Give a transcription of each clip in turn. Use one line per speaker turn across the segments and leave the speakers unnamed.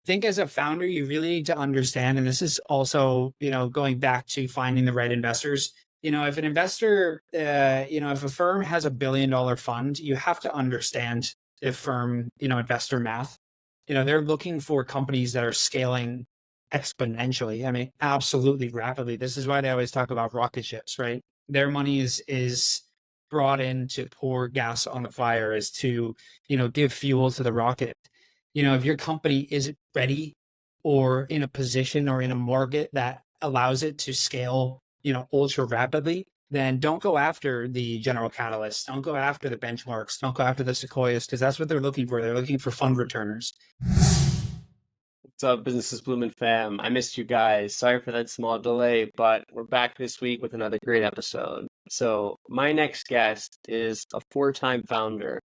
think as a founder, you really need to understand, and this is also, going back to finding the right investors. If an investor, if a firm has $1 billion fund, you have to understand the firm, investor math. They're looking for companies that are scaling exponentially. I mean, absolutely rapidly. This is why they always talk about rocket ships, right? Their money is brought in to pour gas on the fire, is to, give fuel to the rocket. If your company isn't ready or in a position or in a market that allows it to scale, ultra rapidly, then don't go after the General Catalyst. Don't go after the benchmarks. Don't go after the Sequoias, because that's what they're looking for. They're looking for fund returners.
What's up, Businesses Blumin fam? I missed you guys. Sorry for that small delay, but we're back this week with another great episode. So my next guest is a 4-time founder,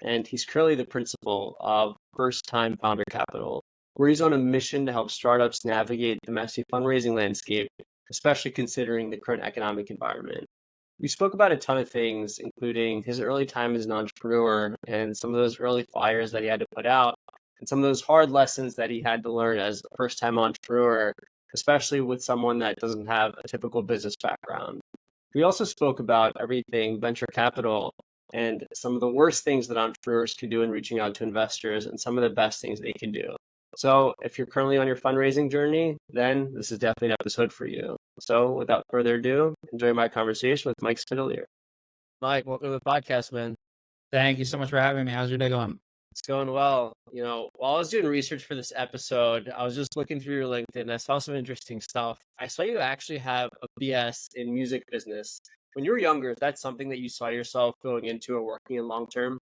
and he's currently the principal of First Time Founder Capital, where he's on a mission to help startups navigate the messy fundraising landscape, especially considering the current economic environment. We spoke about a ton of things, including his early time as an entrepreneur and some of those early fires that he had to put out, and some of those hard lessons that he had to learn as a first-time entrepreneur, especially with someone that doesn't have a typical business background. We also spoke about everything venture capital and some of the worst things that entrepreneurs can do in reaching out to investors and some of the best things they can do. So if you're currently on your fundraising journey, then this is definitely an episode for you. So without further ado, enjoy my conversation with Mike Spidaliere. Mike, welcome to the podcast, man.
Thank you so much for having me. How's your day going?
It's going well. While I was doing research for this episode, I was just looking through your LinkedIn. I saw some interesting stuff. I saw you actually have a BS in music business. When you were younger, is that something that you saw yourself going into or working in long term?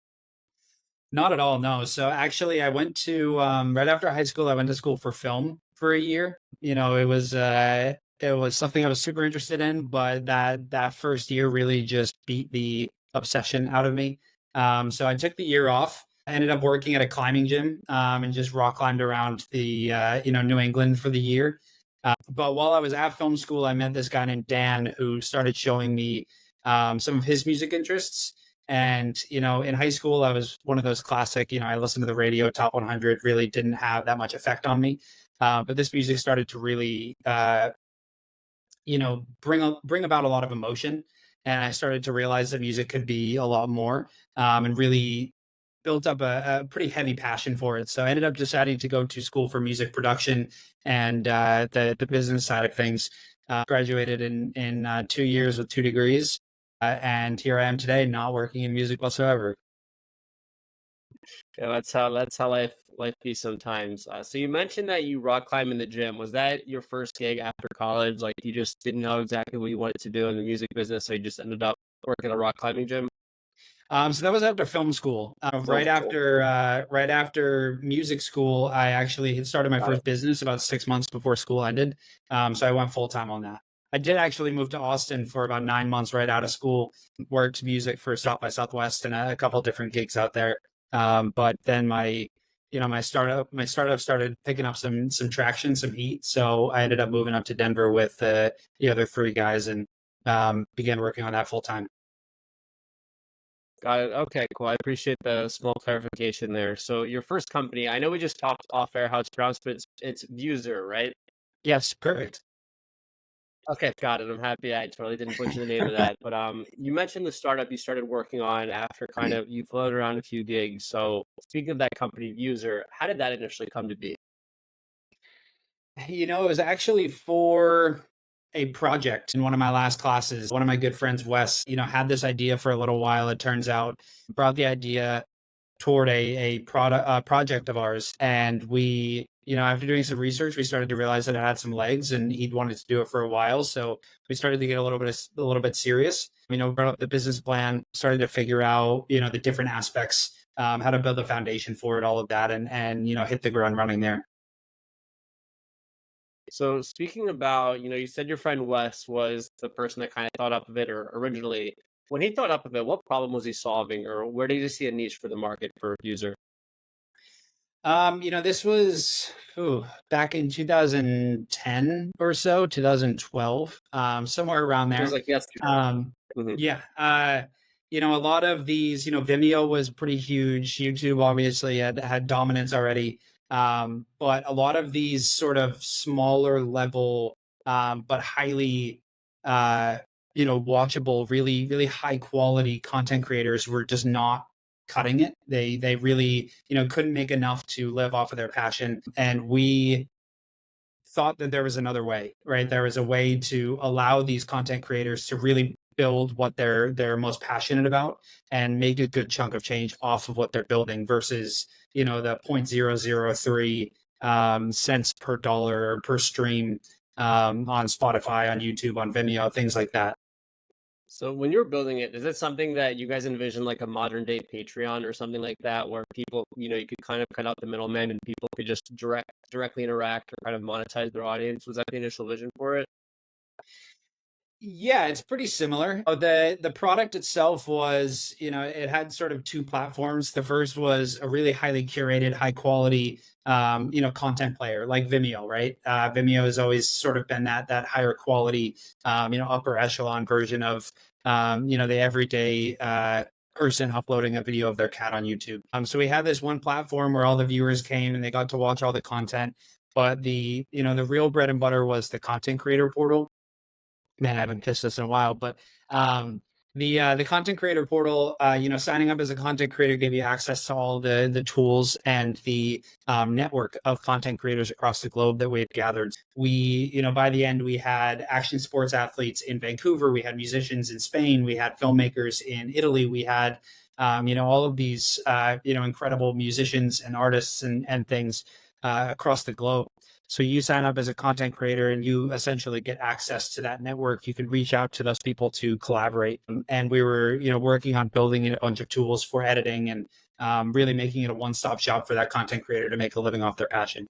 Not at all, no. So actually, I went to right after high school. I went to school for film for a year. It was something I was super interested in, but that first year really just beat the obsession out of me. So I took the year off. I ended up working at a climbing gym and just rock climbed around the New England for the year. But while I was at film school, I met this guy named Dan who started showing me some of his music interests. And, in high school, I was one of those classic, I listened to the radio, top 100, really didn't have that much effect on me. But this music started to really, bring about a lot of emotion. And I started to realize that music could be a lot more and really built up a pretty heavy passion for it. So I ended up deciding to go to school for music production and the business side of things. Graduated in 2 years with 2 degrees. And here I am today, not working in music whatsoever.
Yeah, that's how life be sometimes. So you mentioned that you rock climb in the gym. Was that your first gig after college? Like you just didn't know exactly what you wanted to do in the music business, so you just ended up working at a rock climbing gym?
So that was after film school. Right after music school, I actually had started my first business about 6 months before school ended. So I went full time on that. I did actually move to Austin for about 9 months right out of school, worked music for South by Southwest and a couple of different gigs out there. But then my startup started picking up some traction, some heat. So I ended up moving up to Denver with the other 3 guys and began working on that full time.
Got it. Okay, cool. I appreciate the small clarification there. So your first company, I know we just talked off air how it's pronounced, but it's Viewzr, right?
Yes, perfect.
Okay, got it. I'm happy I totally didn't butcher the name of that. But you mentioned the startup you started working on after kind of you floated around a few gigs. So speaking of that company, Viewzr, how did that initially come to be?
It was actually for a project in one of my last classes. One of my good friends, Wes, had this idea for a little while. It turns out brought the idea toward a project of ours. And we, after doing some research, we started to realize that it had some legs and he'd wanted to do it for a while. So we started to get a little bit serious, brought up the business plan, started to figure out, the different aspects, how to build a foundation for it, all of that, and hit the ground running there.
So speaking about, you said your friend Wes was the person that kind of thought up of it or originally. When he thought up of it, what problem was he solving or where did he see a niche for the market for Viewzr?
This was back in 2010 or so, 2012, somewhere around there.
It was like, yes.
Yeah. A lot of these, Vimeo was pretty huge. YouTube obviously had dominance already. But a lot of these sort of smaller level, but highly, uh, watchable, really, really high quality content creators were just not cutting it. They really, couldn't make enough to live off of their passion. And we thought that there was another way, right? There was a way to allow these content creators to really build what they're most passionate about and make a good chunk of change off of what they're building versus, the 0.003 cents per dollar or per stream on Spotify, on YouTube, on Vimeo, things like that.
So when you were building it, is it something that you guys envision like a modern day Patreon or something like that, where people, you could kind of cut out the middleman and people could just directly interact or kind of monetize their audience? Was that the initial vision for it?
Yeah, it's pretty similar. The product itself was, it had sort of two platforms. The first was a really highly curated, high quality, content player like Vimeo, right? Vimeo has always sort of been that higher quality, upper echelon version of, the everyday person uploading a video of their cat on YouTube. So we had this one platform where all the viewers came and they got to watch all the content. But the real bread and butter was the content creator portal. Man, I haven't pitched this in a while, but the content creator portal, signing up as a content creator gave you access to all the tools and the network of content creators across the globe that we had gathered. We, by the end, we had action sports athletes in Vancouver, we had musicians in Spain, we had filmmakers in Italy, we had all of these incredible musicians and artists and things across the globe. So you sign up as a content creator and you essentially get access to that network. You can reach out to those people to collaborate. And we were, working on building a bunch of tools for editing and really making it a one-stop shop for that content creator to make a living off their passion.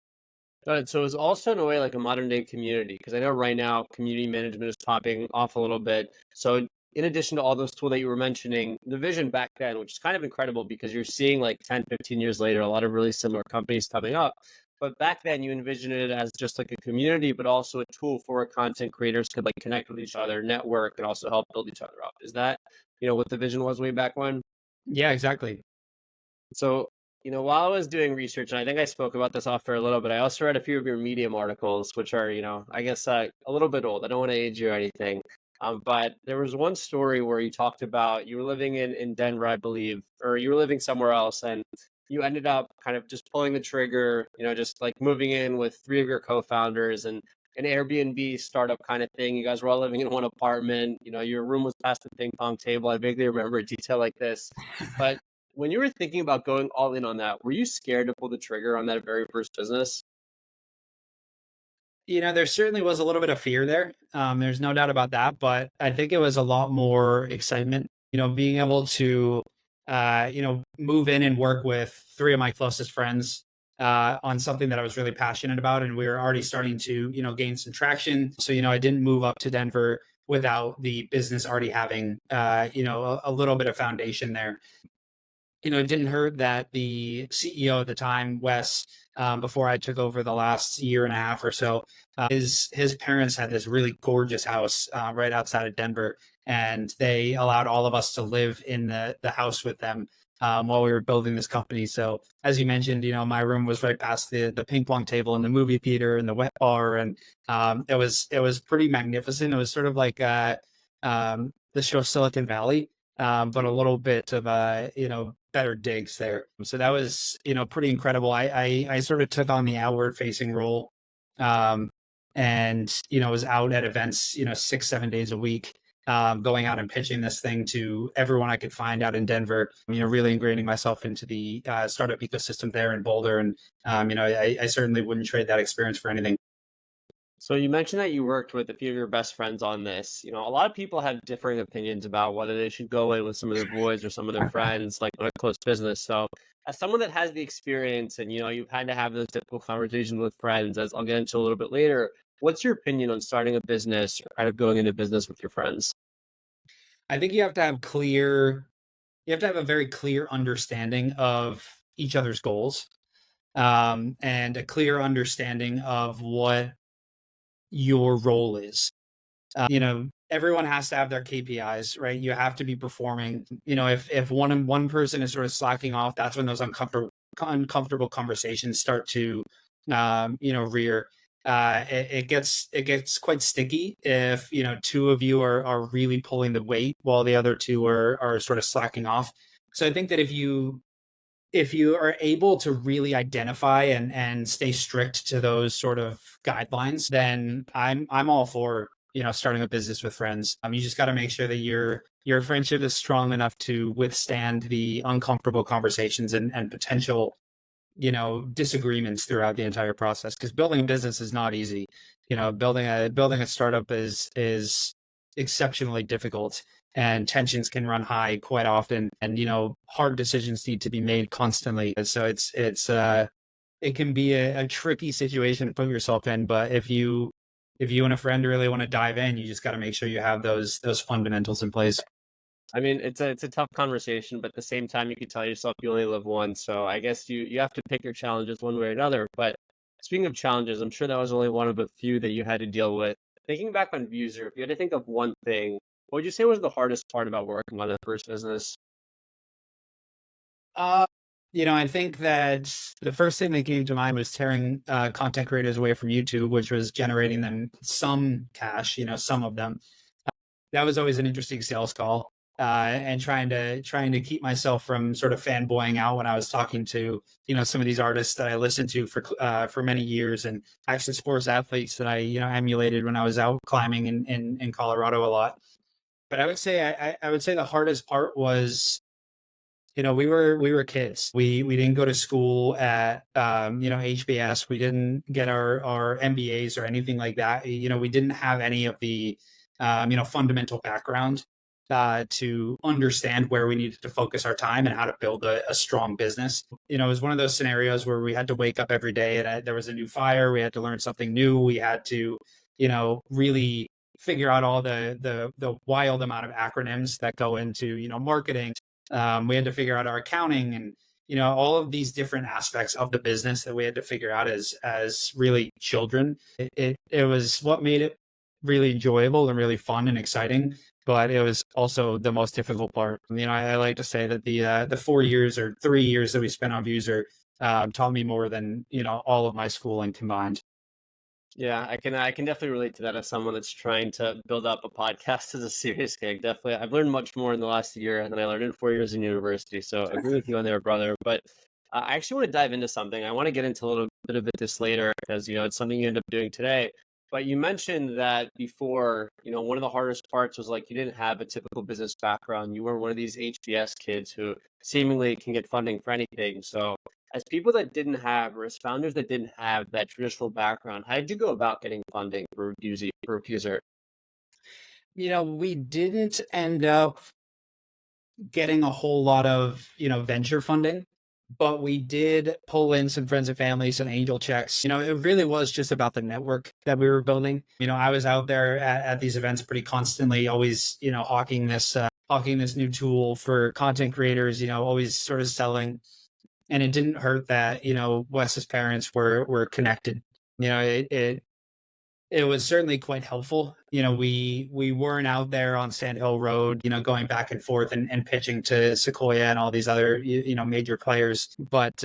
Got it. So it's also in a way like a modern day community, because I know right now community management is popping off a little bit. So in addition to all those tools that you were mentioning, the vision back then, which is kind of incredible because you're seeing like 10, 15 years later, a lot of really similar companies coming up. But back then you envisioned it as just like a community, but also a tool for content creators could like connect with each other, network, and also help build each other up. Is that, what the vision was way back when?
Yeah, exactly.
So, while I was doing research, and I think I spoke about this off for a little bit, I also read a few of your Medium articles, which are, I guess a little bit old. I don't want to age you or anything. But there was one story where you talked about you were living in Denver, I believe, or you were living somewhere else, and you ended up kind of just pulling the trigger, just like moving in with three of your co-founders and an Airbnb startup kind of thing. You guys were all living in one apartment. Your room was past the ping pong table. I vaguely remember a detail like this. But when you were thinking about going all in on that, were you scared to pull the trigger on that very first business?
There certainly was a little bit of fear there. There's no doubt about that, but I think it was a lot more excitement. Being able to, move in and work with three of my closest friends on something that I was really passionate about, and we were already starting to, gain some traction. So, I didn't move up to Denver without the business already having, a little bit of foundation there. It didn't hurt that the CEO at the time, Wes, before I took over the last year and a half or so, his parents had this really gorgeous house right outside of Denver, and they allowed all of us to live in the house with them while we were building this company. So, as you mentioned, my room was right past the ping pong table and the movie theater and the wet bar, and it was pretty magnificent. It was sort of like the show Silicon Valley, but a little bit of better digs there. So that was pretty incredible. I sort of took on the outward facing role, um, and was out at events 6-7 days a week, going out and pitching this thing to everyone I could find out in Denver. Really ingraining myself into the startup ecosystem there in Boulder, and I certainly wouldn't trade that experience for anything.
So you mentioned that you worked with a few of your best friends on this. A lot of people have differing opinions about whether they should go in with some of their boys or some of their friends, like on a close business. So as someone that has the experience and you've had to have those difficult conversations with friends, as I'll get into a little bit later, what's your opinion on starting a business or kind of going into business with your friends?
I think you have to have a very clear understanding of each other's goals, and a clear understanding of what your role is. Everyone has to have their KPIs, right? You have to be performing. If one person is sort of slacking off, that's when those uncomfortable uncomfortable conversations start to, rear, it gets quite sticky if, two of you are really pulling the weight while the other two are sort of slacking off. So I think that if you are able to really identify and stay strict to those sort of guidelines, then I'm all for, starting a business with friends. You just got to make sure that your friendship is strong enough to withstand the uncomfortable conversations and potential, disagreements throughout the entire process. Because building a business is not easy. Building a startup is exceptionally difficult, and tensions can run high quite often, and hard decisions need to be made constantly. And so it can be a tricky situation to put yourself in. But if you and a friend really want to dive in, you just got to make sure you have those fundamentals in place.
I mean, it's a tough conversation, but at the same time, you can tell yourself you only live once. So I guess you have to pick your challenges one way or another. But speaking of challenges, I'm sure that was only one of a few that you had to deal with. Thinking back on Viewzr, if you had to think of one thing, what would you say was the hardest part about working on the first business?
Uh, I think that the first thing that came to mind was tearing content creators away from YouTube, which was generating them some cash, some of them. That was always an interesting sales call. And trying to keep myself from sort of fanboying out when I was talking to, some of these artists that I listened to for many years, and actually sports athletes that I, emulated when I was out climbing in Colorado a lot. But I would say the hardest part was, we were kids. We didn't go to school at HBS. We didn't get our MBAs or anything like that. We didn't have any of the fundamental background to understand where we needed to focus our time and how to build a strong business. It was one of those scenarios where we had to wake up every day, and there was a new fire. We had to learn something new. We had to, really figure out all the wild amount of acronyms that go into, marketing. We had to figure out our accounting and, all of these different aspects of the business that we had to figure out as really children. It was what made it really enjoyable and really fun and exciting, but it was also the most difficult part. I like to say that the 4 years or 3 years that we spent on Viewzr taught me more than, all of my schooling combined.
Yeah, I can definitely relate to that as someone that's trying to build up a podcast as a serious gig. Definitely, I've learned much more in the last year than I learned in 4 years in university. So I agree with you on there, brother. But I actually want to dive into something. I want to get into a little bit of it this later because it's something you end up doing today. But you mentioned that before, one of the hardest parts was like you didn't have a typical business background. You were one of these HBS kids who seemingly can get funding for anything. So as people that didn't have, or as founders that didn't have that traditional background, how did you go about getting funding for Viewzr?
We didn't end up getting a whole lot of, venture funding, but we did pull in some friends and family, some angel checks. It really was just about the network that we were building. I was out there at these events pretty constantly, always, hawking this new tool for content creators, always sort of selling. And it didn't hurt that, Wes's parents were connected. It was certainly quite helpful. We weren't out there on Sand Hill Road, going back and forth and pitching to Sequoia and all these other, major players. But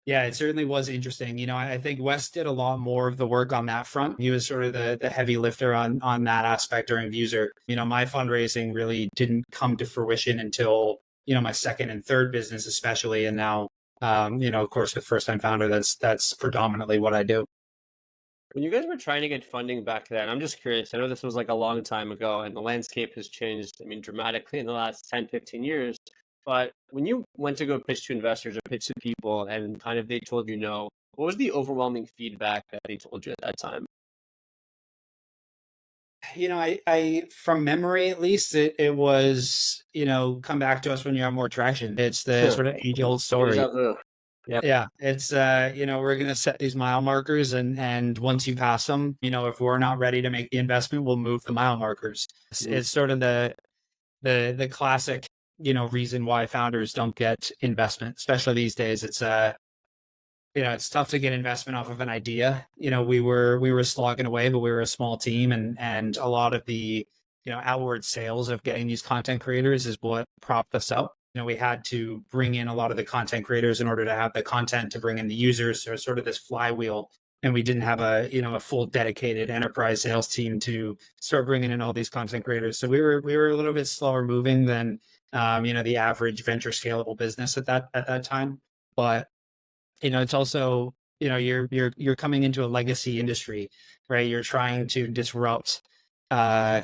yeah, it certainly was interesting. I think Wes did a lot more of the work on that front. He was sort of the heavy lifter on that aspect during Viewzr. My fundraising really didn't come to fruition until, my second and third business, especially. And now, of course, with First Time Founder, that's predominantly what I do.
When you guys were trying to get funding back then, I'm just curious. I know this was like a long time ago and the landscape has changed, I mean, dramatically in the last 10, 15 years. But when you went to go pitch to investors or pitch to people and kind of they told you no, what was the overwhelming feedback that they told you at that time?
I from memory at least, it was, come back to us when you have more traction. It's the sort of age old story.
Deja vu. Yep.
Yeah, it's we're gonna set these mile markers, and once you pass them, if we're not ready to make the investment, we'll move the mile markers. It's sort of the classic, reason why founders don't get investment, especially these days. It's tough to get investment off of an idea. We were slogging away, but we were a small team, and a lot of the outward sales of getting these content creators is what propped us up. we had to bring in a lot of the content creators in order to have the content to bring in the users. So it's sort of this flywheel, and we didn't have a full dedicated enterprise sales team to start bringing in all these content creators. So we were a little bit slower moving than the average venture scalable business at that time. But it's also, you're coming into a legacy industry, right? You're trying to disrupt uh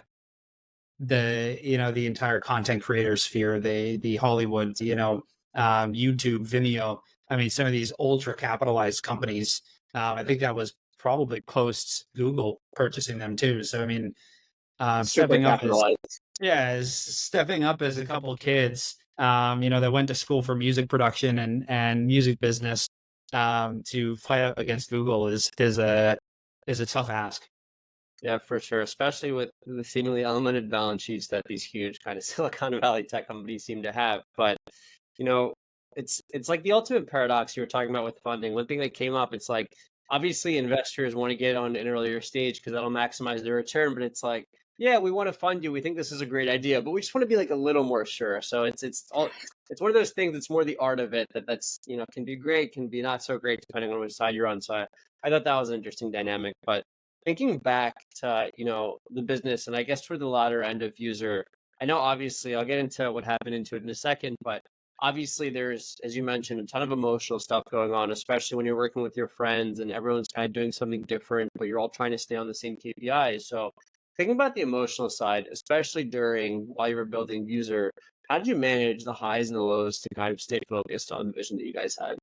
the entire content creator sphere, the Hollywood, YouTube, Vimeo. I mean, some of these ultra capitalized companies. I think that was probably post Google purchasing them too. So I mean,
Super capitalized.
stepping up as a couple of kids, that went to school for music production and music business, to fight up against Google is a tough ask.
Yeah, for sure. Especially with the seemingly unlimited balance sheets that these huge kind of Silicon Valley tech companies seem to have. But you know, it's like the ultimate paradox you were talking about with funding. One thing that came up, it's like obviously investors want to get on an earlier stage because that'll maximize their return. But it's like, yeah, we want to fund you. We think this is a great idea, but we just want to be like a little more sure. So it's one of those things. It's more the art of it that's can be great, can be not so great depending on which side you're on. So I thought that was an interesting dynamic. But thinking back to the business, and I guess toward the latter end of Viewzr, I know obviously I'll get into what happened into it in a second, but obviously there's, as you mentioned, a ton of emotional stuff going on, especially when you're working with your friends and everyone's kind of doing something different, but you're all trying to stay on the same KPIs. So thinking about the emotional side, especially during while you were building Viewzr, how did you manage the highs and the lows to kind of stay focused on the vision that you guys had?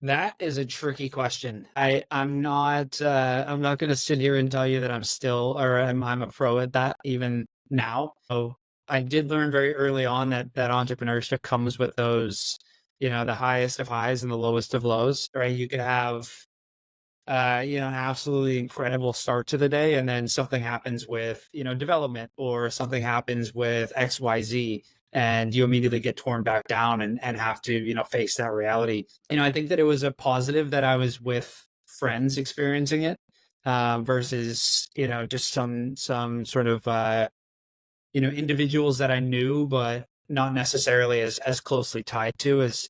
That is a tricky question. I'm not going to sit here and tell you that I'm still, or I'm a pro at that even now. So I did learn very early on that entrepreneurship comes with those, the highest of highs and the lowest of lows, right? You could have an absolutely incredible start to the day, and then something happens with, development, or something happens with XYZ, and you immediately get torn back down and have to, face that reality. I think that it was a positive that I was with friends experiencing it, versus, just some sort of, individuals that I knew, but not necessarily as closely tied to as,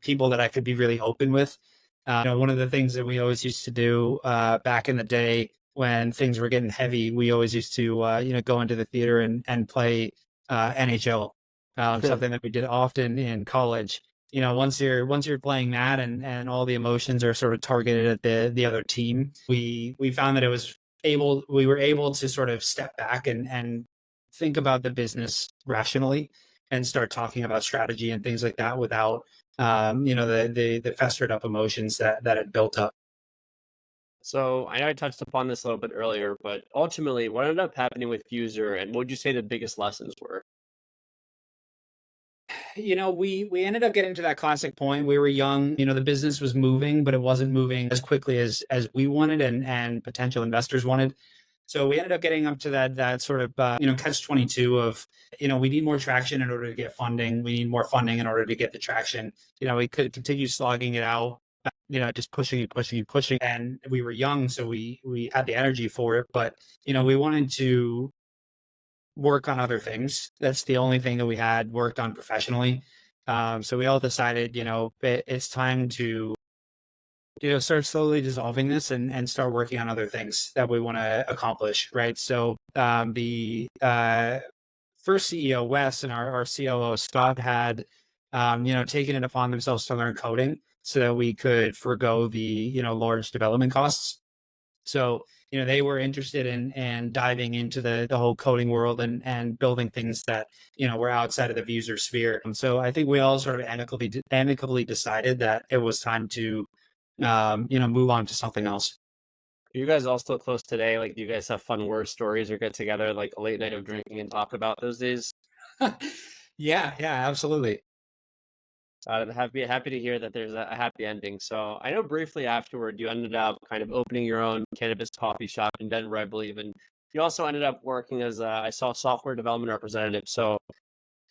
people that I could be really open with. One of the things that we always used to do, back in the day when things were getting heavy, we always used to, go into the theater and play NHL, something that we did often in college. Once you're playing that, and all the emotions are sort of targeted at the other team, we found that we were able to sort of step back and think about the business rationally, and start talking about strategy and things like that without, the festered up emotions that had built up.
So I know I touched upon this a little bit earlier, but ultimately, what ended up happening with Viewzr, and what would you say the biggest lessons were?
We ended up getting to that classic point. We were young, the business was moving, but it wasn't moving as quickly as we wanted, and potential investors wanted. So we ended up getting up to that sort of, catch 22 of, we need more traction in order to get funding. We need more funding in order to get the traction. We could continue slogging it out, just pushing. And we were young, so we had the energy for it, but, we wanted to work on other things. That's the only thing that we had worked on professionally. So we all decided, it's time to, start slowly dissolving this, and start working on other things that we want to accomplish. Right. So, the first CEO, Wes, and our COO, Scott, had, taken it upon themselves to learn coding so that we could forego the, large development costs. So, they were interested in diving into the whole coding world, and building things that, were outside of the Viewzr sphere. And so I think we all sort of amicably decided that it was time to, move on to something else.
Are you guys all still close today? Like, do you guys have fun war stories or get together like a late night of drinking and talk about those days?
Yeah, yeah, absolutely.
Happy to hear that there's a happy ending. So I know briefly afterward you ended up kind of opening your own cannabis coffee shop in Denver, I believe, and you also ended up working as I saw software development representative. So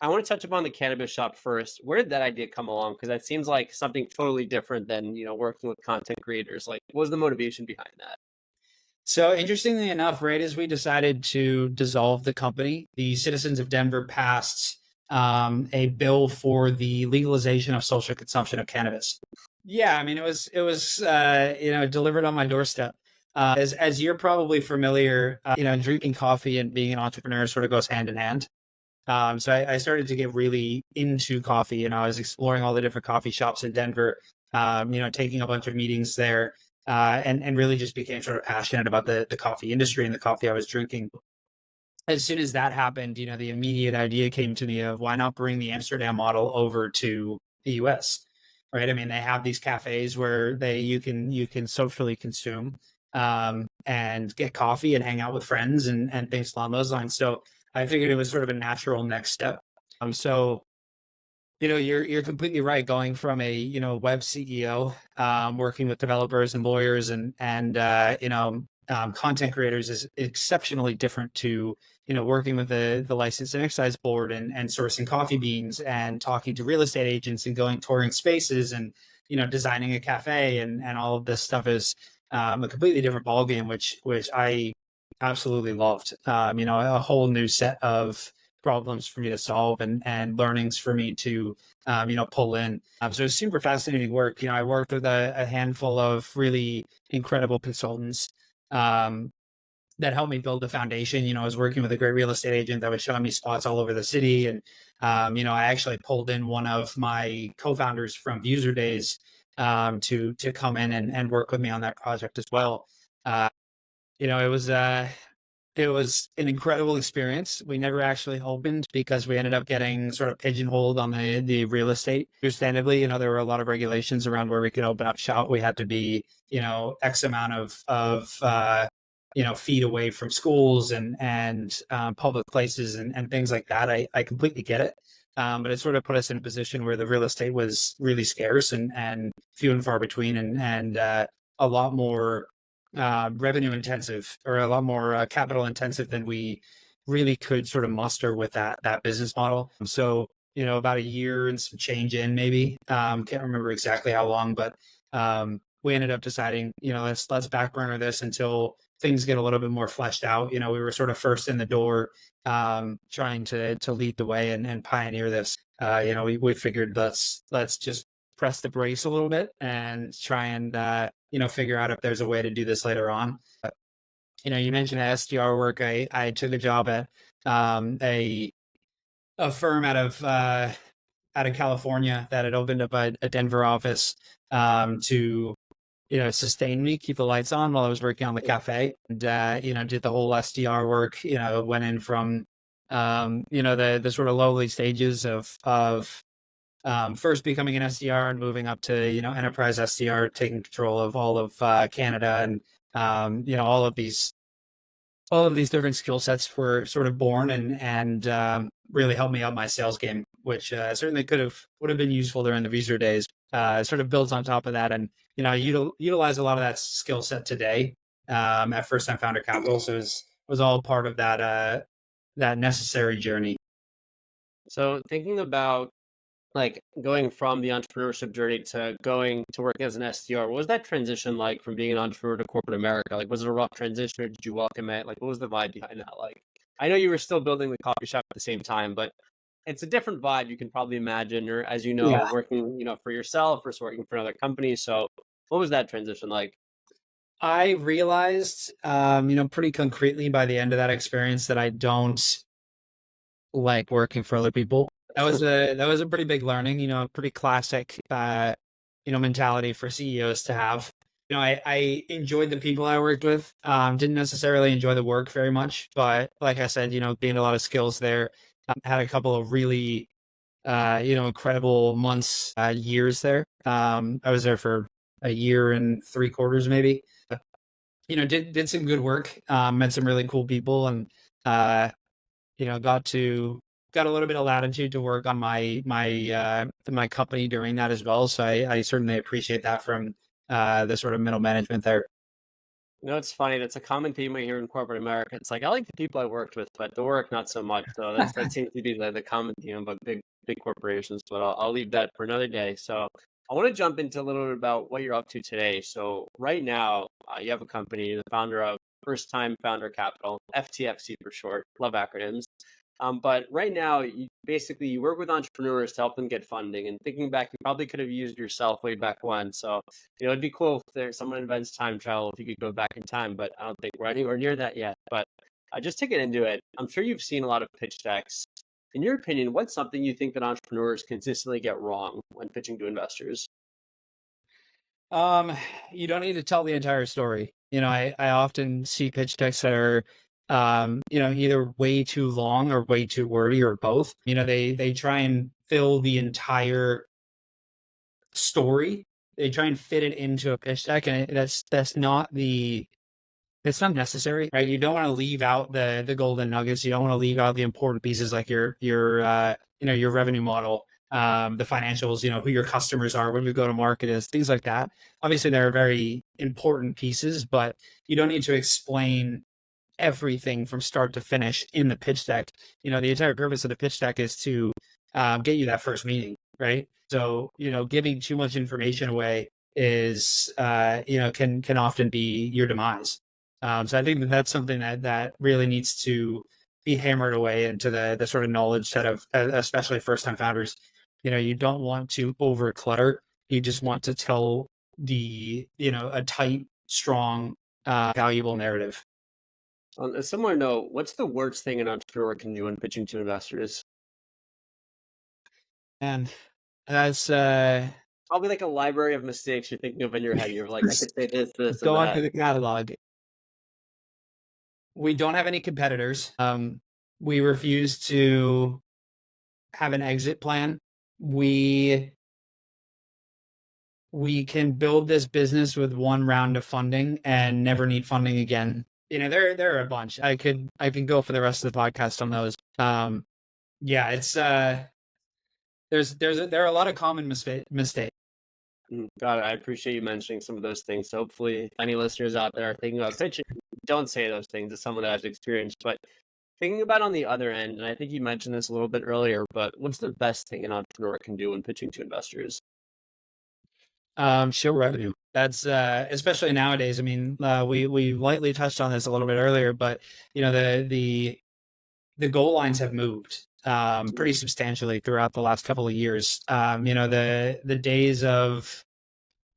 I want to touch upon the cannabis shop first. Where did that idea come along? Because that seems like something totally different than working with content creators. Like, what was the motivation behind that?
So interestingly enough, right as we decided to dissolve the company, the citizens of Denver passed, a bill for the legalization of social consumption of cannabis. Yeah, I mean, it was delivered on my doorstep. As you're probably familiar, drinking coffee and being an entrepreneur sort of goes hand in hand. So I started to get really into coffee, and I was exploring all the different coffee shops in Denver, taking a bunch of meetings there, and really just became sort of passionate about the coffee industry and the coffee I was drinking. As soon as that happened, the immediate idea came to me of why not bring the Amsterdam model over to the US, right? I mean, they have these cafes where you can socially consume and get coffee and hang out with friends and things along those lines. So I figured it was sort of a natural next step. So you're completely right. Going from a web CEO, working with developers and lawyers and content creators is exceptionally different to working with the license and excise board and sourcing coffee beans and talking to real estate agents and going touring spaces and designing a cafe and all of this stuff is a completely different ballgame, which I absolutely loved. A whole new set of problems for me to solve and learnings for me to pull in. So it's super fascinating work. I worked with a handful of really incredible consultants um, that helped me build the foundation. I was working with a great real estate agent that was showing me spots all over the city. And, I actually pulled in one of my co-founders from Viewzr days to come in and work with me on that project as well. Uh, you know, it was uh, it was an incredible experience. We never actually opened because we ended up getting sort of pigeonholed on the real estate. Understandably, there were a lot of regulations around where we could open up shop. We had to be, X amount of feet away from schools and public places and things like that. I completely get it. But it sort of put us in a position where the real estate was really scarce and few and far between and a lot more revenue intensive or a lot more capital intensive than we really could sort of muster with that business model. So, about a year and some change in maybe, can't remember exactly how long, but we ended up deciding, let's back burner this until things get a little bit more fleshed out. We were sort of first in the door, trying to lead the way and pioneer this. We figured let's just press the brakes a little bit and try and figure out if there's a way to do this later on. You mentioned SDR work. I took a job at a firm out of California that had opened up a Denver office to sustain me, keep the lights on while I was working on the cafe, and did the whole SDR work. Went in from the sort of lowly stages of first becoming an SDR and moving up to enterprise SDR, taking control of all of Canada and all of these different skill sets were sort of born and really helped me out my sales game, which certainly would have been useful during the Viewzr days. Sort of builds on top of that, and utilize a lot of that skill set today at First Time Founder Capital. So it was all part of that necessary journey.
So thinking about like going from the entrepreneurship journey to going to work as an SDR, what was that transition like from being an entrepreneur to corporate America? Like, was it a rough transition or did you welcome it? Like, what was the vibe behind that? Like, I know you were still building the coffee shop at the same time, but it's a different vibe you can probably imagine, or as you know,
Yeah.
working, for yourself versus working for another company. So what was that transition like?
I realized, pretty concretely by the end of that experience that I don't like working for other people. That was a pretty big learning, a pretty classic mentality for CEOs to have. I enjoyed the people I worked with. Didn't necessarily enjoy the work very much, but like I said, gained a lot of skills there. Had a couple of really incredible months, years there. I was there for a year and 3 quarters maybe. Did some good work, met some really cool people and uh got a little bit of latitude to work on my company during that as well. So I certainly appreciate that from the sort of middle management there.
It's funny. That's a common theme we hear in corporate America. It's like I like the people I worked with, but the work not so much. So that seems to be the common theme about big corporations. But I'll leave that for another day. So I want to jump into a little bit about what you're up to today. So right now, you have a company, you're the founder of First Time Founder Capital, FTFC for short. Love acronyms. But right now, you work with entrepreneurs to help them get funding. And thinking back, you probably could have used yourself way back when. So, it'd be cool if there's someone invents time travel, if you could go back in time. But I don't think we're anywhere near that yet. But just to get into it, I'm sure you've seen a lot of pitch decks. In your opinion, what's something you think that entrepreneurs consistently get wrong when pitching to investors?
You don't need to tell the entire story. I often see pitch decks that are, either way too long or way too wordy or both. They try and fill the entire story. They try and fit it into a pitch deck, and that's not the it's not necessary, right? You don't want to leave out the golden nuggets. You don't want to leave out the important pieces like your revenue model, the financials, who your customers are, when we go to market is, things like that. Obviously, they're very important pieces, but you don't need to explain everything from start to finish in the pitch deck. The entire purpose of the pitch deck is to get you that first meeting, right? So, giving too much information away is, can often be your demise. So I think that's something that really needs to be hammered away into the sort of knowledge set of, especially first time founders. You don't want to over clutter. You just want to tell a tight, strong, valuable narrative.
On a similar note, what's the worst thing an entrepreneur can do when pitching to investors?
And that's
Probably like a library of mistakes you're thinking of in your head. You're like, I could say this, this, and
go on to
that.
the catalog. We don't have any competitors. We refuse to have an exit plan. We can build this business with one round of funding and never need funding again. There are a bunch. I can go for the rest of the podcast on those. Yeah, it's there are a lot of common mistakes.
Got it. I appreciate you mentioning some of those things. So hopefully, any listeners out there are thinking about pitching, don't say those things to someone that has experience. But thinking about on the other end, and I think you mentioned this a little bit earlier, but what's the best thing an entrepreneur can do when pitching to investors?
Show revenue. That's especially nowadays. I mean, we lightly touched on this a little bit earlier, but the goal lines have moved pretty substantially throughout the last couple of years. The days of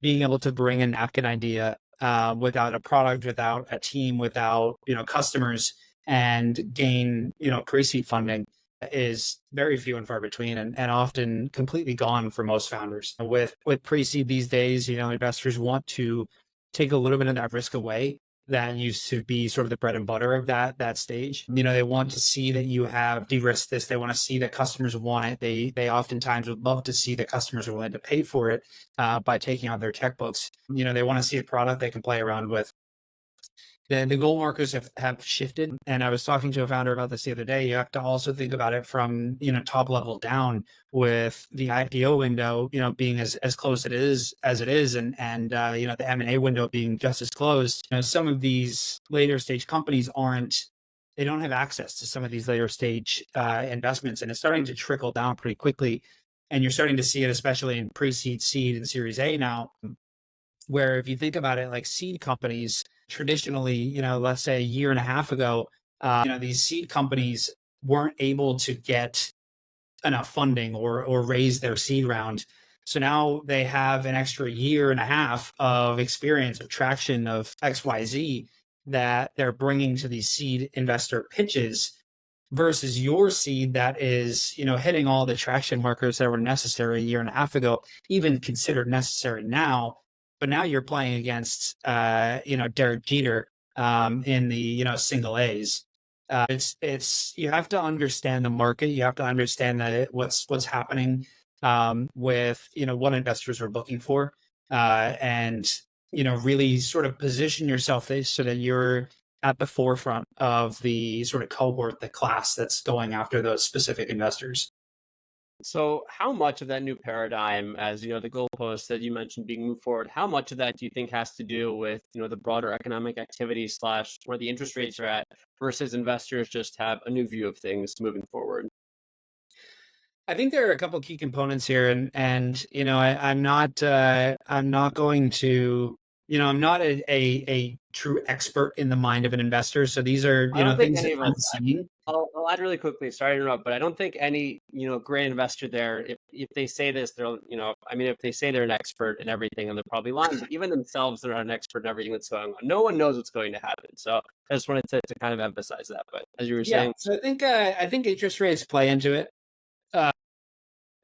being able to bring a napkin idea without a product, without a team, without customers, and gain pre-seed funding is very few and far between, and often completely gone for most founders. With pre-seed these days, investors want to take a little bit of that risk away that used to be sort of the bread and butter of that stage. They want to see that you have de-risked this. They want to see that customers want it. They oftentimes would love to see that customers are willing to pay for it by taking out their checkbooks. They want to see a product they can play around with. The goal markers have shifted. And I was talking to a founder about this the other day. You have to also think about it from, top level down, with the IPO window, being as close as it is. And the M&A window being just as closed. Some of these later stage companies they don't have access to some of these later stage investments. And it's starting to trickle down pretty quickly. And you're starting to see it, especially in pre-seed, seed, and Series A now, where if you think about it, like seed companies, traditionally, let's say a year and a half ago, these seed companies weren't able to get enough funding or raise their seed round. So now they have an extra year and a half of experience, of traction, of XYZ that they're bringing to these seed investor pitches, versus your seed that is, hitting all the traction markers that were necessary a year and a half ago, even considered necessary now. But now you're playing against, Derek Jeter in the, single A's. It's you have to understand the market. You have to understand that what's happening with, what investors are looking for, and really sort of position yourself so that you're at the forefront of the sort of cohort, the class that's going after those specific investors.
So, how much of that new paradigm, as the goalposts that you mentioned being moved forward, how much of that do you think has to do with the broader economic activity slash where the interest rates are at, versus investors just have a new view of things moving forward?
I think there are a couple of key components here, and I'm not going to, I'm not a true expert in the mind of an investor. So these are
I don't think
things that
any of
I'm
us.
seeing.
I'll add really quickly. Sorry to interrupt, but I don't think any, great investor there, if they say this, they're, I mean, if they say they're an expert in everything, and they're probably lying, but even themselves, they're not an expert in everything that's going on. No one knows what's going to happen. So I just wanted to kind of emphasize that. But as you were
Yeah,
saying,
so I think interest rates play into it. Uh,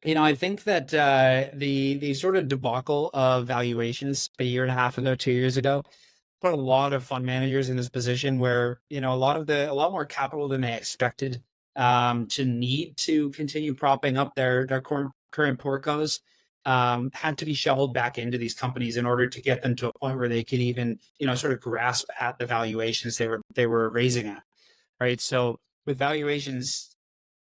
I think that the sort of debacle of valuations a year and a half ago, 2 years ago, put a lot of fund managers in this position where a lot more capital than they expected to need to continue propping up their current portcos had to be shoveled back into these companies in order to get them to a point where they could even sort of grasp at the valuations they were raising at, right? So with valuations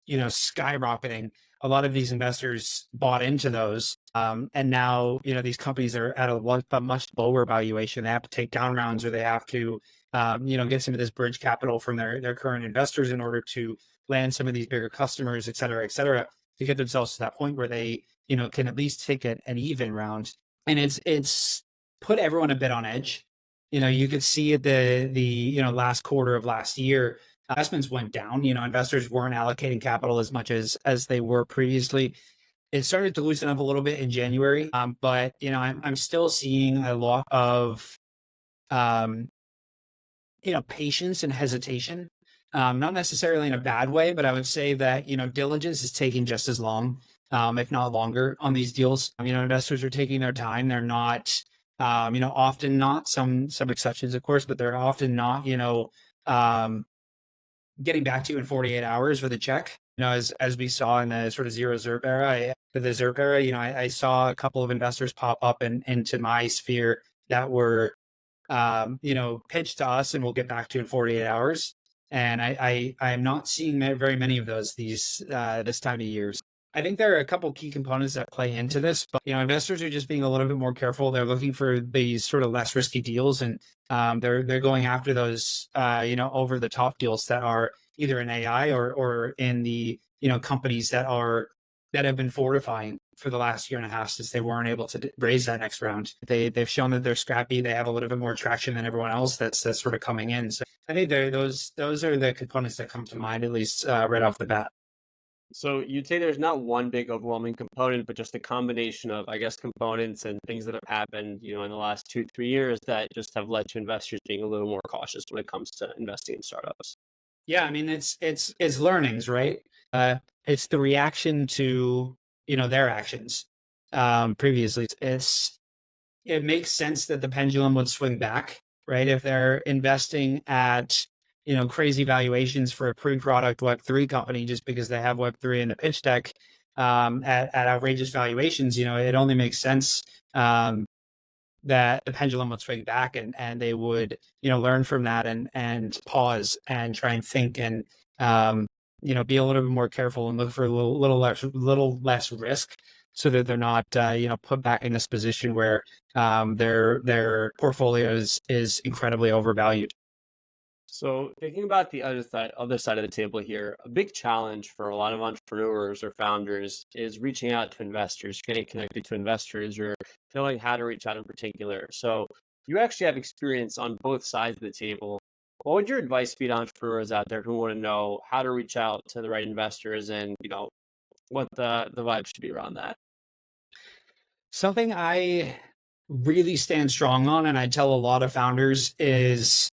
skyrocketing, a lot of these investors bought into those. And now, these companies are at a much lower valuation. They have to take down rounds, or they have to, get some of this bridge capital from their current investors in order to land some of these bigger customers, et cetera, to get themselves to that point where they, can at least take an even round. And it's put everyone a bit on edge. You could see at the last quarter of last year, investments went down. Investors weren't allocating capital as much as they were previously. It started to loosen up a little bit in January, but I'm still seeing a lot of um, patience and hesitation. Not necessarily in a bad way, but I would say that diligence is taking just as long, if not longer, on these deals. Investors are taking their time. They're not, often not, some exceptions, of course, but they're often not, um, getting back to you in 48 hours with a check. As we saw in the sort of zero ZERP era, I saw a couple of investors pop up into my sphere that were, pitched to us and we'll get back to in 48 hours. And I am not seeing very many of those this time of years. I think there are a couple key components that play into this, but investors are just being a little bit more careful. They're looking for these sort of less risky deals, and they're going after those over the top deals that are either in AI or in the companies that have been fortifying for the last year and a half since they weren't able to raise that next round. They've shown that they're scrappy. They have a little bit more traction than everyone else that's sort of coming in. So I think those are the components that come to mind, at least right off the bat.
so you'd say there's not one big overwhelming component, but just a combination of, I guess, components and things that have happened, in the last 2, 3 years that just have led to investors being a little more cautious when it comes to investing in startups.
Yeah, I mean it's learnings, right? It's the reaction to their actions previously. It makes sense that the pendulum would swing back, right? If they're investing at crazy valuations for a pre-product Web3 company just because they have Web3 in the pitch deck at outrageous valuations, it only makes sense that the pendulum would swing back and they would learn from that and pause and try and think and be a little bit more careful and look for a little less risk so that they're not put back in this position where their portfolio is incredibly overvalued.
So thinking about the other side of the table here, a big challenge for a lot of entrepreneurs or founders is reaching out to investors, getting connected to investors, or knowing how to reach out in particular. So you actually have experience on both sides of the table. What would your advice be to entrepreneurs out there who want to know how to reach out to the right investors and what the vibe should be around that?
Something I really stand strong on, and I tell a lot of founders, is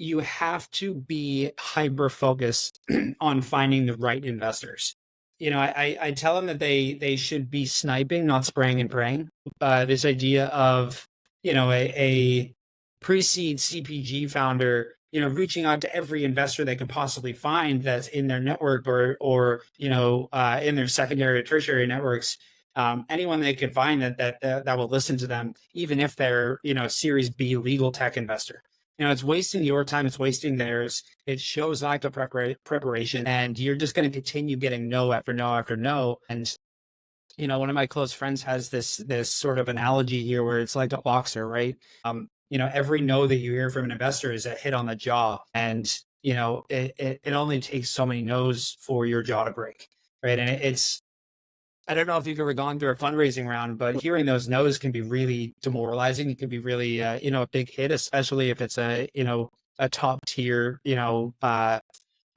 you have to be hyper focused on finding the right investors. I tell them that they should be sniping, not spraying and praying. This idea of a pre-seed CPG founder, reaching out to every investor they can possibly find that's in their network or in their secondary or tertiary networks. Anyone they could find that will listen to them, even if they're Series B legal tech investor. It's wasting your time. It's wasting theirs. It shows lack of preparation, and you're just going to continue getting no after no after no. And one of my close friends has this sort of analogy here where it's like a boxer, right? Every no that you hear from an investor is a hit on the jaw, and it only takes so many no's for your jaw to break, right? And it's I don't know if you've ever gone through a fundraising round, but hearing those no's can be really demoralizing. It can be really, a big hit, especially if it's a top tier,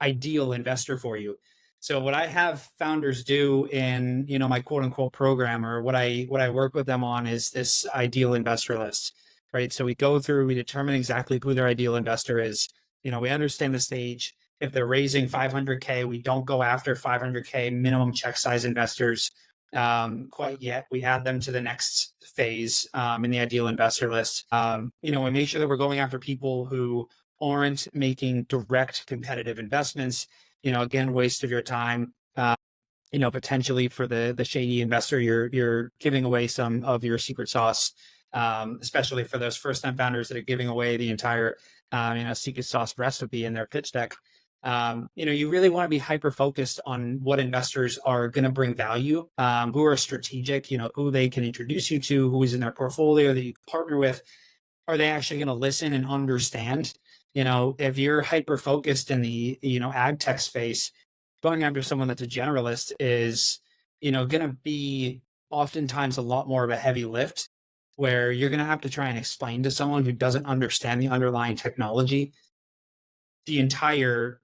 ideal investor for you. So what I have founders do in, my quote unquote program, or what I work with them on, is this ideal investor list, right? So we go through, we determine exactly who their ideal investor is. We understand the stage. If they're raising 500K, we don't go after 500K minimum check size investors quite yet. We add them to the next phase in the ideal investor list. We make sure that we're going after people who aren't making direct competitive investments. Again, waste of your time. Potentially for the shady investor, you're giving away some of your secret sauce, especially for those first time founders that are giving away the entire secret sauce recipe in their pitch deck. You really want to be hyper focused on what investors are going to bring value, who are strategic, who they can introduce you to, who is in their portfolio that you can partner with. Are they actually going to listen and understand? If you're hyper focused in the, ag tech space, going after someone that's a generalist is, going to be oftentimes a lot more of a heavy lift, where you're going to have to try and explain to someone who doesn't understand the underlying technology, the entire,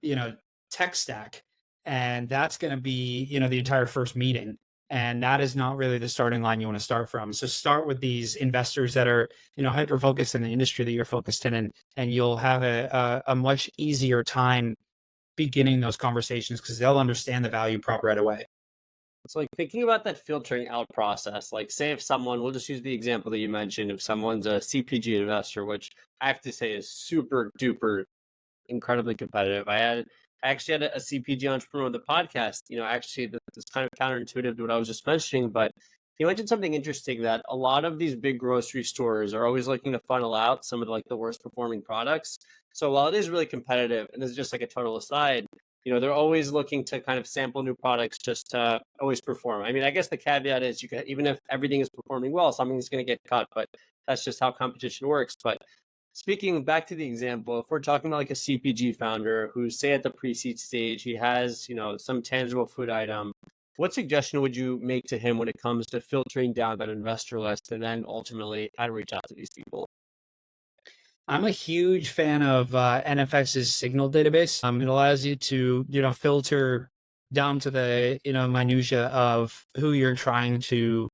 tech stack. And that's going to be, the entire first meeting. And that is not really the starting line you want to start from. So start with these investors that are, hyper focused in the industry that you're focused in, and you'll have a much easier time beginning those conversations because they'll understand the value prop right away.
It's like thinking about that filtering out process. Like, say if someone, we'll just use the example that you mentioned, if someone's a CPG investor, which I have to say is super duper incredibly competitive. I actually had a CPG entrepreneur on the podcast. Actually, this is kind of counterintuitive to what I was just mentioning, but he mentioned something interesting, that a lot of these big grocery stores are always looking to funnel out some of the worst performing products. So while it is really competitive, and this is just like a total aside, they're always looking to kind of sample new products just to always perform. I mean, I guess the caveat is you can, even if everything is performing well, something's going to get cut, but that's just how competition works. But speaking back to the example, if we're talking about like a CPG founder who's, say, at the pre-seed stage, he has, some tangible food item, what suggestion would you make to him when it comes to filtering down that investor list and then ultimately how to reach out to these people?
I'm a huge fan of NFX's signal database. It allows you to, filter down to the, minutia of who you're trying to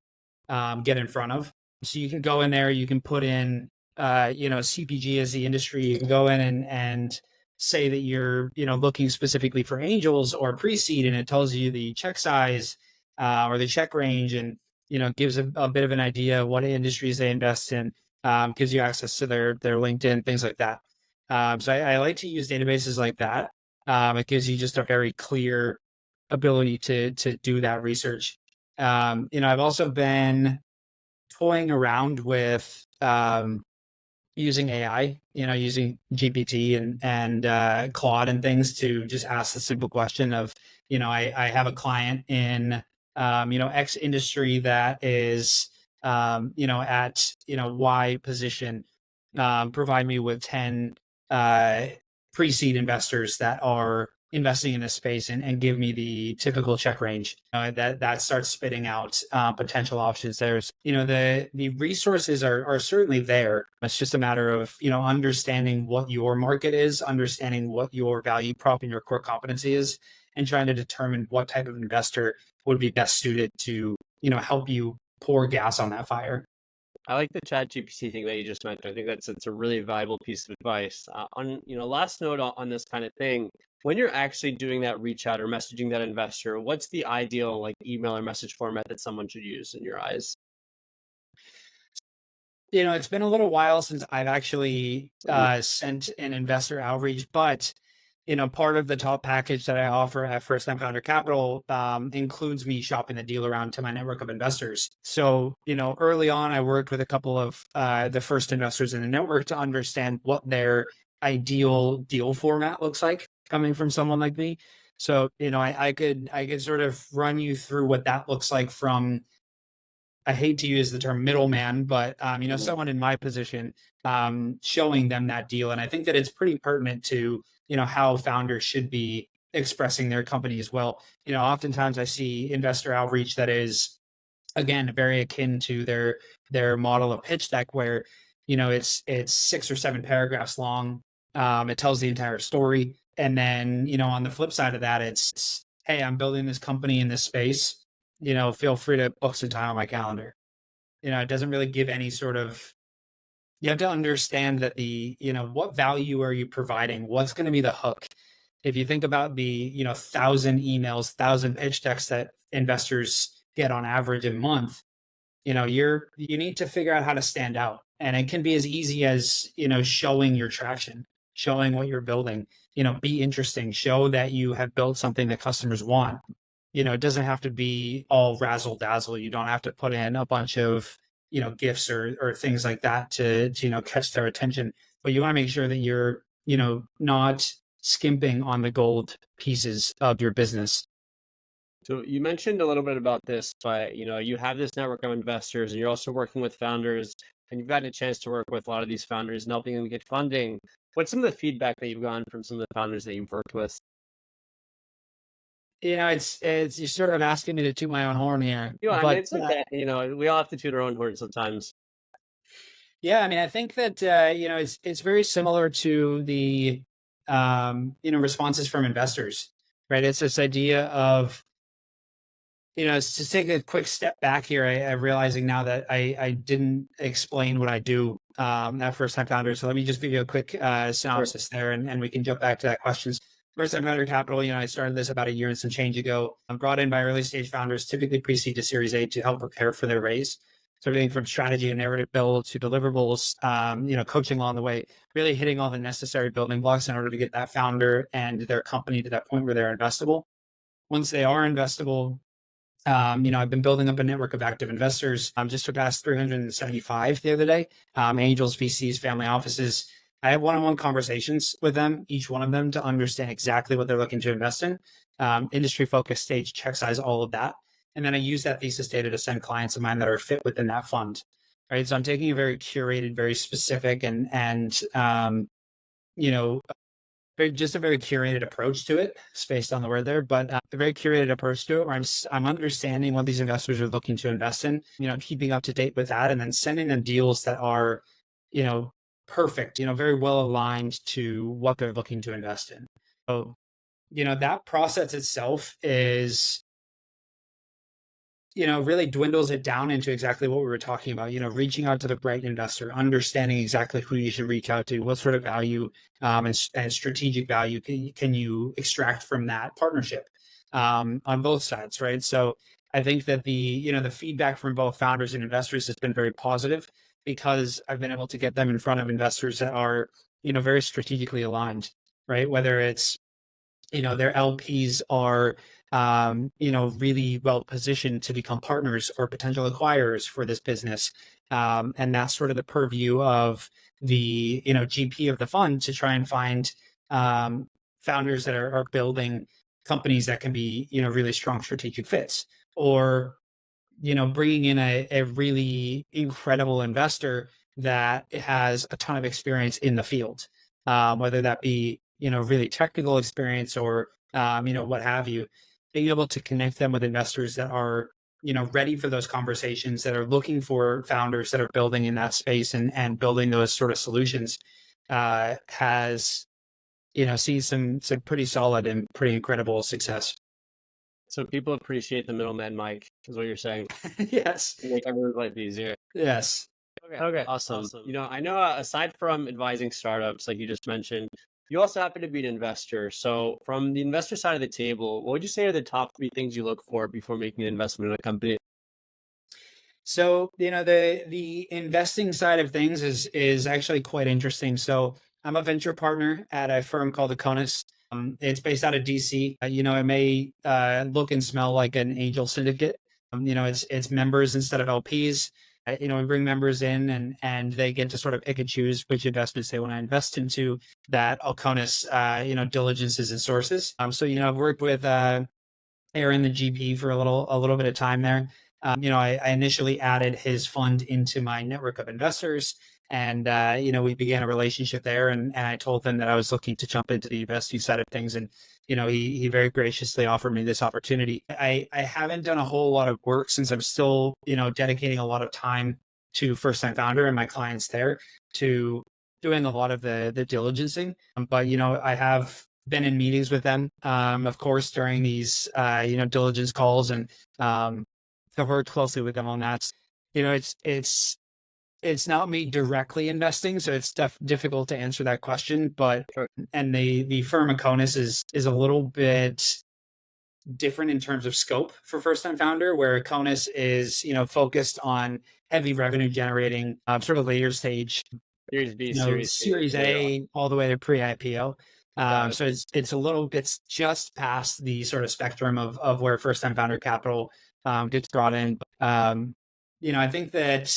get in front of. So you can go in there, you can put in, CPG as the industry. You can go in and say that you're, looking specifically for angels or pre-seed, and it tells you the check size or the check range, and, gives a bit of an idea of what industries they invest in, gives you access to their LinkedIn, things like that. So I like to use databases like that. It gives you just a very clear ability to do that research. I've also been toying around with using AI, using GPT and Claude and things to just ask the simple question of, I have a client in, X industry that is, at, Y position, provide me with 10 pre-seed investors that are investing in this space, and give me the typical check range. That starts spitting out potential options. There's, the resources are certainly there. It's just a matter of, understanding what your market is, understanding what your value prop and your core competency is, and trying to determine what type of investor would be best suited to, help you pour gas on that fire.
I like the chat GPT thing that you just mentioned. I think it's a really valuable piece of advice. On last note on this kind of thing, when you're actually doing that reach out or messaging that investor, what's the ideal like email or message format that someone should use in your eyes?
It's been a little while since I've actually sent an investor outreach, but part of the top package that I offer at First Time Founder Capital includes me shopping the deal around to my network of investors. So, early on, I worked with a couple of the first investors in the network to understand what their ideal deal format looks like coming from someone like me. So, I could sort of run you through what that looks like from, I hate to use the term middleman, but someone in my position, showing them that deal. And I think that it's pretty pertinent to, how founders should be expressing their company as well. Oftentimes I see investor outreach that is, again, very akin to their model of pitch deck, where, it's 6 or 7 paragraphs long. It tells the entire story. And then, on the flip side of that, it's, hey, I'm building this company in this space, feel free to book some time on my calendar. It doesn't really give any sort of, you have to understand that what value are you providing? What's going to be the hook? If you think about the, 1,000 emails, 1,000 pitch decks that investors get on average a month, you need to figure out how to stand out. And it can be as easy as, showing your traction, showing what you're building, be interesting, show that you have built something that customers want. It doesn't have to be all razzle dazzle. You don't have to put in a bunch of, gifts or things like that to catch their attention. But you want to make sure that you're, not skimping on the gold pieces of your business.
So you mentioned a little bit about this, but you have this network of investors and you're also working with founders and you've gotten a chance to work with a lot of these founders and helping them get funding. What's some of the feedback that you've gotten from some of the founders that you've worked with?
It's you're sort of asking me to toot my own horn here,
I mean,
but
it's okay. We all have to toot our own horn sometimes.
yeah, I mean, I think that it's very similar to the responses from investors, right? It's this idea of it's to take a quick step back here. I'm realizing now that I didn't explain what I do at First Time Founder. So let me just give you a quick synopsis there, and we can jump back to that questions. First Time Founder Capital, I started this about a year and some change ago. I'm brought in by early stage founders, typically pre-seed to Series A, to help prepare for their raise. So everything from strategy and narrative build to deliverables, coaching along the way, really hitting all the necessary building blocks in order to get that founder and their company to that point where they're investable. Once they are investable, I've been building up a network of active investors. Just surpassed 375 the other day. Angels, VCs, family offices. I have one-on-one conversations with them, each one of them, to understand exactly what they're looking to invest in, industry focus, stage, check size, all of that. And then I use that thesis data to send clients of mine that are fit within that fund. Right. So I'm taking a very curated, very specific and just a very curated approach to it, spaced on the word there, but a very curated approach to it where I'm understanding what these investors are looking to invest in, keeping up to date with that, and then sending them deals that are, perfect, very well aligned to what they're looking to invest in. So, that process itself is, really dwindles it down into exactly what we were talking about, reaching out to the right investor, understanding exactly who you should reach out to, what sort of value and strategic value can you extract from that partnership on both sides, right? So I think that the feedback from both founders and investors has been very positive because I've been able to get them in front of investors that are, very strategically aligned, right? Whether it's, their LPs are, really well positioned to become partners or potential acquirers for this business. And that's sort of the purview of the, GP of the fund to try and find founders that are building companies that can be, really strong strategic fits, or, bringing in a really incredible investor that has a ton of experience in the field, whether that be, really technical experience or, what have you, being able to connect them with investors that are, ready for those conversations, that are looking for founders that are building in that space and building those sort of solutions, has, seen some pretty solid and pretty incredible success.
So people appreciate the middleman, Mike, is what you're saying.
Yes.
Make everyone's life easier.
Yes.
Okay. Awesome. I know aside from advising startups, like you just mentioned, you also happen to be an investor. So from the investor side of the table, what would you say are the top three things you look for before making an investment in a company?
So, the investing side of things is actually quite interesting. So I'm a venture partner at a firm called Aconus. It's based out of DC. It may look and smell like an angel syndicate. It's members instead of LPs. We bring members in and they get to sort of pick and choose which investments they want to invest into that Alconis, diligences and sources. So, I've worked with Aaron, the GP, for a little bit of time there. I initially added his fund into my network of investors, and we began a relationship there. And I told him that I was looking to jump into the investing side of things, and he very graciously offered me this opportunity. I haven't done a whole lot of work since I'm still dedicating a lot of time to First Time Founder and my clients there, to doing a lot of the diligencing. But I have been in meetings with them, of course, during these, diligence calls, and I've worked closely with them on that. It's not me directly investing, so it's difficult to answer that question. But
Sure.
and the firm Aconus is a little bit different in terms of scope for first time founder, where Aconus is focused on heavy revenue generating, sort of later stage,
Series B, Series C.
Series A all the way to pre IPO.
Got it.
So it's just past the sort of spectrum of where first time founder capital gets brought in. I think that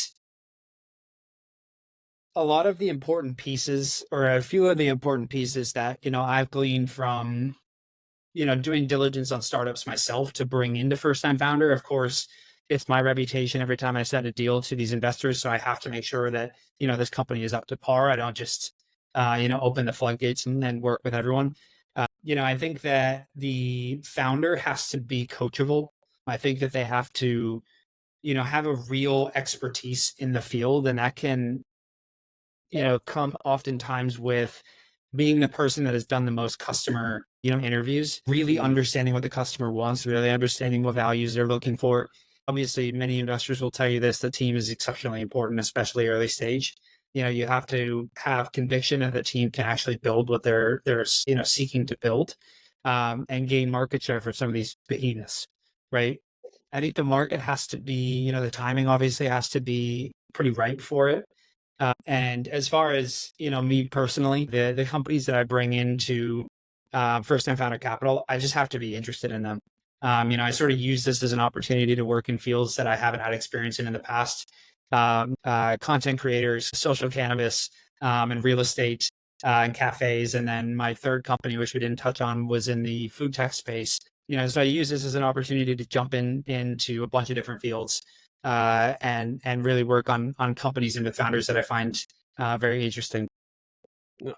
a lot of the important pieces, or a few of the important pieces that I've gleaned from doing diligence on startups myself to bring into first time founder. Of course, it's my reputation every time I send a deal to these investors. So I have to make sure that, this company is up to par. I don't just, open the floodgates and then work with everyone. I think that the founder has to be coachable. I think that they have to, have a real expertise in the field, and that can, come oftentimes with being the person that has done the most customer, interviews, really understanding what the customer wants, really understanding what values they're looking for. Obviously, many investors will tell you this: the team is exceptionally important, especially early stage. You have to have conviction that the team can actually build what they're seeking to build, and gain market share for some of these behemoths, right? I think the market has to be, the timing obviously has to be pretty right for it. And as far as me personally, the companies that I bring into first time founder capital, I just have to be interested in them. I sort of use this as an opportunity to work in fields that I haven't had experience in the past. Content creators, social cannabis, and real estate, and cafes. And then my third company, which we didn't touch on, was in the food tech space. So I use this as an opportunity to jump into a bunch of different fields, and really work on companies and with founders that I find very interesting.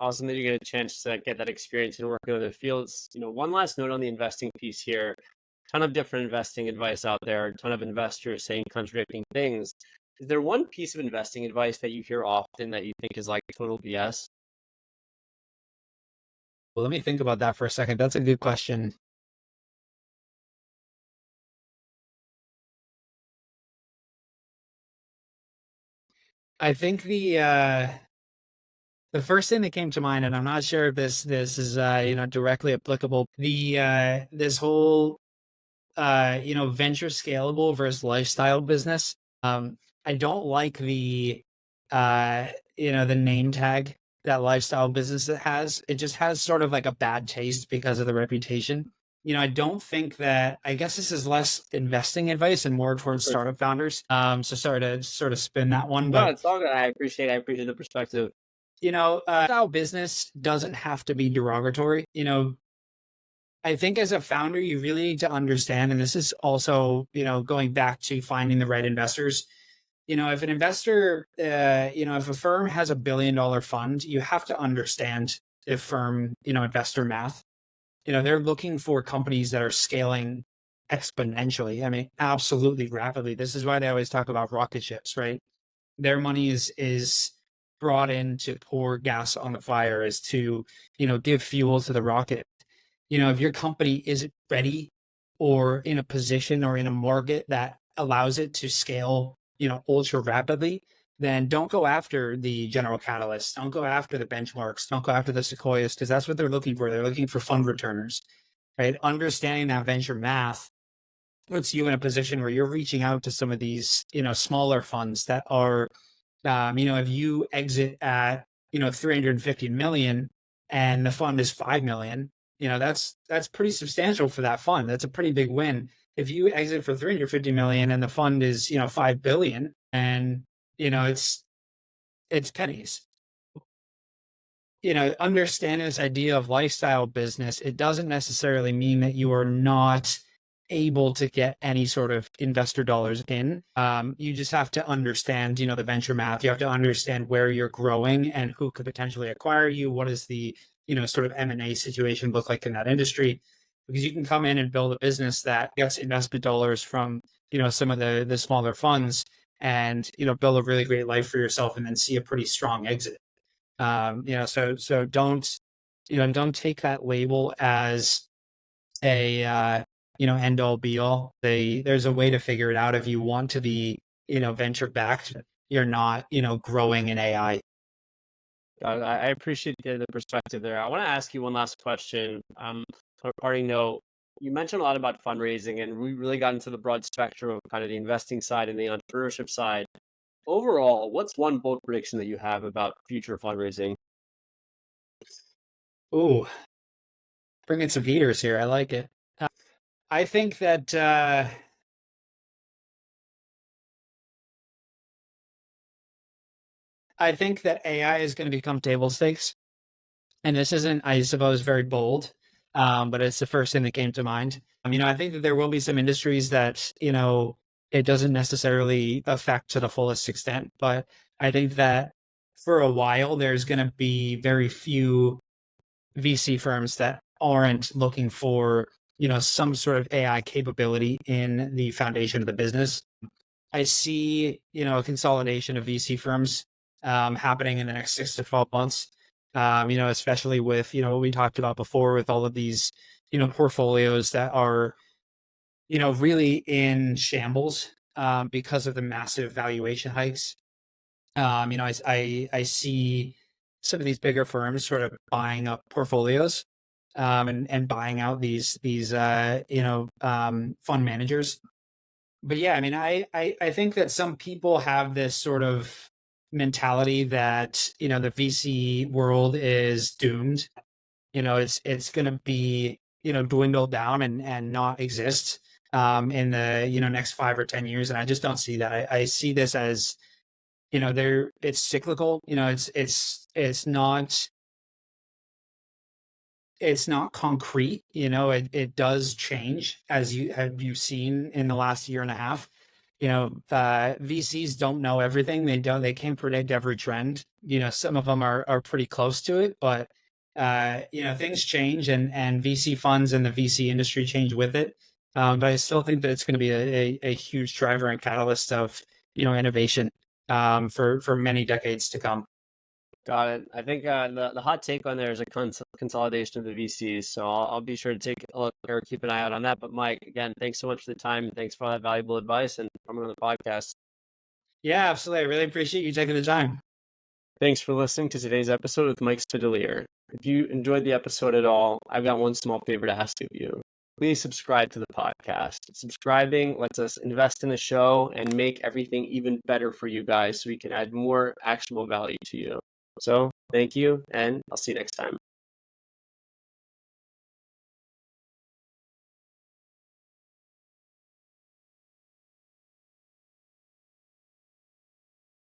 Awesome that you get a chance to get that experience and work in other fields. One last note on the investing piece here. Ton of different investing advice out there, a ton of investors saying contradicting things. Is there one piece of investing advice that you hear often that you think is like total BS?
Well, let me think about that for a second. That's a good question. I think the first thing that came to mind, and I'm not sure if this is directly applicable, this whole venture scalable versus lifestyle business. I don't like the name tag that lifestyle business has. It just has sort of like a bad taste because of the reputation. I don't think that, I guess this is less investing advice and more towards
Sure.
startup founders. So sorry to sort of spin that one,
No,
but
it's all good. I appreciate the perspective.
style business doesn't have to be derogatory. I think as a founder, you really need to understand, and this is also, going back to finding the right investors. If an investor, if a firm has $1 billion fund, you have to understand the firm, investor math. They're looking for companies that are scaling exponentially. I mean, absolutely rapidly. This is why they always talk about rocket ships, right? Their money is brought in to pour gas on the fire, is to, give fuel to the rocket. If your company isn't ready or in a position or in a market that allows it to scale, ultra rapidly, then don't go after the general catalysts. Don't go after the benchmarks. Don't go after the sequoias, because that's what they're looking for. They're looking for fund returners, right? Understanding that venture math puts you in a position where you're reaching out to some of these, smaller funds that are, if you exit at, 350 million and the fund is 5 million, that's pretty substantial for that fund. That's a pretty big win. If you exit for 350 million and the fund is, 5 billion, and, it's pennies. Understand this idea of lifestyle business. It doesn't necessarily mean that you are not able to get any sort of investor dollars in. You just have to understand, the venture math. You have to understand where you're growing and who could potentially acquire you. What is the, sort of M&A situation look like in that industry? Because you can come in and build a business that gets investment dollars from, some of the smaller funds, and, build a really great life for yourself and then see a pretty strong exit. So don't, don't take that label as a end all be all. There's a way to figure it out. If you want to be venture backed, you're not growing in AI.
I appreciate the perspective there. I want to ask you one last question. Parting note, you mentioned a lot about fundraising, and we really got into the broad spectrum of kind of the investing side and the entrepreneurship side. Overall, what's one bold prediction that you have about future fundraising?
Ooh, bringing some heaters here. I like it. I think that AI is going to become table stakes. And this isn't, I suppose, very bold, but it's the first thing that came to mind. I think that there will be some industries that, it doesn't necessarily affect to the fullest extent, but I think that for a while, there's going to be very few VC firms that aren't looking for, some sort of AI capability in the foundation of the business. I see, a consolidation of VC firms happening in the next 6 to 12 months. Especially with, what we talked about before with all of these, portfolios that are, really in shambles because of the massive valuation hikes. I see some of these bigger firms sort of buying up portfolios and buying out these fund managers. But yeah, I think that some people have this sort of mentality that, the VC world is doomed. It's going to be, dwindle down and not exist in the, next 5 or 10 years. And I just don't see that. I see this as, it's cyclical, it's not concrete. It does change, as you've seen in the last year and a half. VCs don't know everything. They can't predict every trend. Some of them are pretty close to it, but things change, and VC funds and the VC industry change with it. But I still think that it's going to be a huge driver and catalyst of innovation for many decades to come.
Got it. I think the hot take on there is a consolidation of the VCs. So I'll be sure to take a look or keep an eye out on that. But Mike, again, thanks so much for the time. And thanks for all that valuable advice and coming on the podcast.
Yeah, absolutely. I really appreciate you taking the time.
Thanks for listening to today's episode with Mike Spidaliere. If you enjoyed the episode at all, I've got one small favor to ask of you. Please subscribe to the podcast. Subscribing lets us invest in the show and make everything even better for you guys so we can add more actionable value to you. So thank you, and I'll see you next time.